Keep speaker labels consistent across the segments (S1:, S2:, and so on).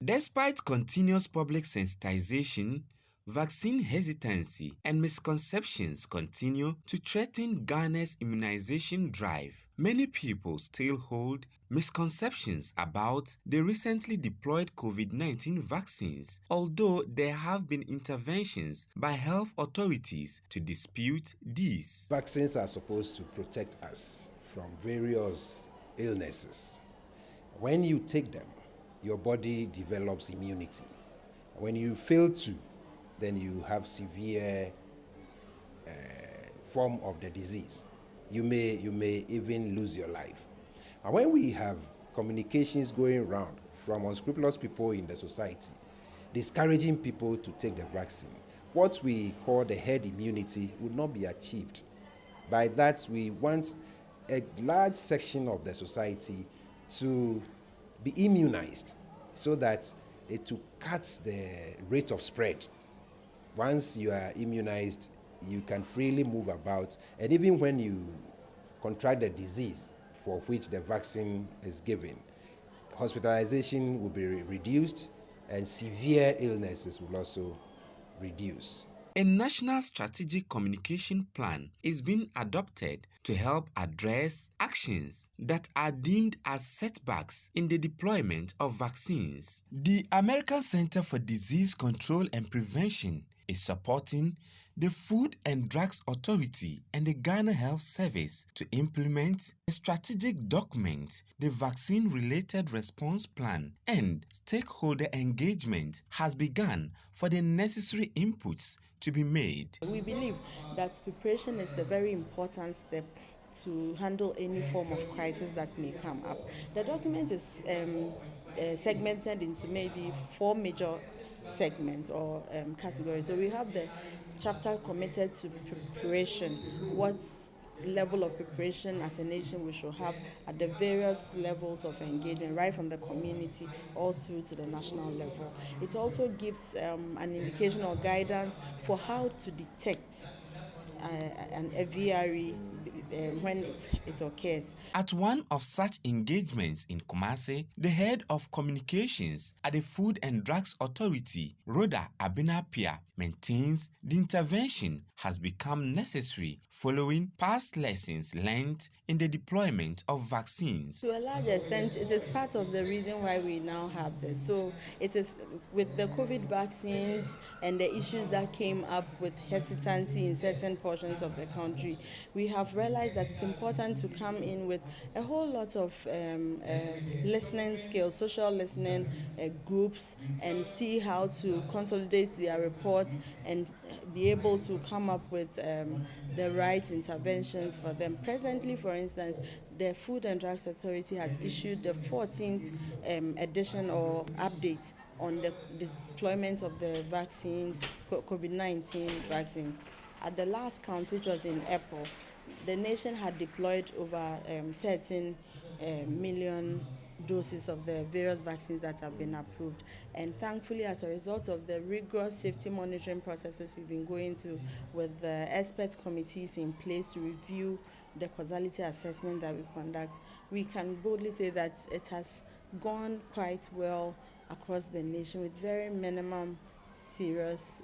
S1: Despite continuous public sensitization, vaccine hesitancy and misconceptions continue to threaten Ghana's immunization drive. Many people still hold misconceptions about the recently deployed COVID-19 vaccines, although there have been interventions by health authorities to dispute these.
S2: Vaccines are supposed to protect us from various illnesses. When you take them, your body develops immunity. When you fail to, then you have severe form of the disease. You may even lose your life. And when we have communications going around from unscrupulous people in the society, discouraging people to take the vaccine, what we call the herd immunity would not be achieved. By that, we want a large section of the society to be immunized so that it will cut the rate of spread. Once you are immunized, you can freely move about, and even when you contract the disease for which the vaccine is given, hospitalization will be reduced and severe illnesses will also reduce.
S1: A national strategic communication plan is being adopted to help address actions that are deemed as setbacks in the deployment of vaccines. The American Center for Disease Control and Prevention is supporting the Food and Drugs Authority and the Ghana Health Service to implement a strategic document, the Vaccine-Related Response Plan, and stakeholder engagement has begun for the necessary inputs to be made.
S3: We believe that preparation is a very important step to handle any form of crisis that may come up. The document is segmented into maybe 4 major segments or categories. So we have the chapter committed to preparation, what level of preparation as a nation we should have at the various levels of engagement, right from the community all through to the national level. It also gives an indication or guidance for how to detect a VRE when it occurs.
S1: At one of such engagements in Kumasi, the head of communications at the Food and Drugs Authority, Rhoda Abinapia, maintains the intervention has become necessary following past lessons learned in the deployment of vaccines.
S3: To a large extent, it is part of the reason why we now have this. So it is with the COVID vaccines and the issues that came up with hesitancy in certain portions of the country, we have realized that it's important to come in with a whole lot of listening skills, social listening groups, and see how to consolidate their reports and be able to come up with the right interventions for them. Presently, for instance, the Food and Drugs Authority has issued the 14th edition or update on the deployment of the vaccines, COVID-19 vaccines. At the last count, which was in April, the nation had deployed over 13 million doses of the various vaccines that have been approved. And thankfully, as a result of the rigorous safety monitoring processes we've been going through with the expert committees in place to review the causality assessment that we conduct, we can boldly say that it has gone quite well across the nation with very minimum serious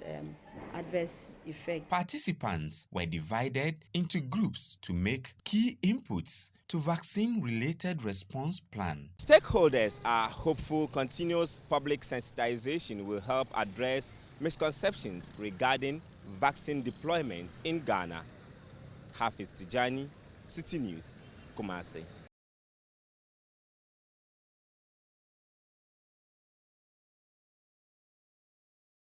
S3: adverse effects.
S1: Participants were divided into groups to make key inputs to vaccine-related response plan. Stakeholders are hopeful continuous public sensitization will help address misconceptions regarding vaccine deployment in Ghana. Hafiz Tijani, Citi News, Kumasi.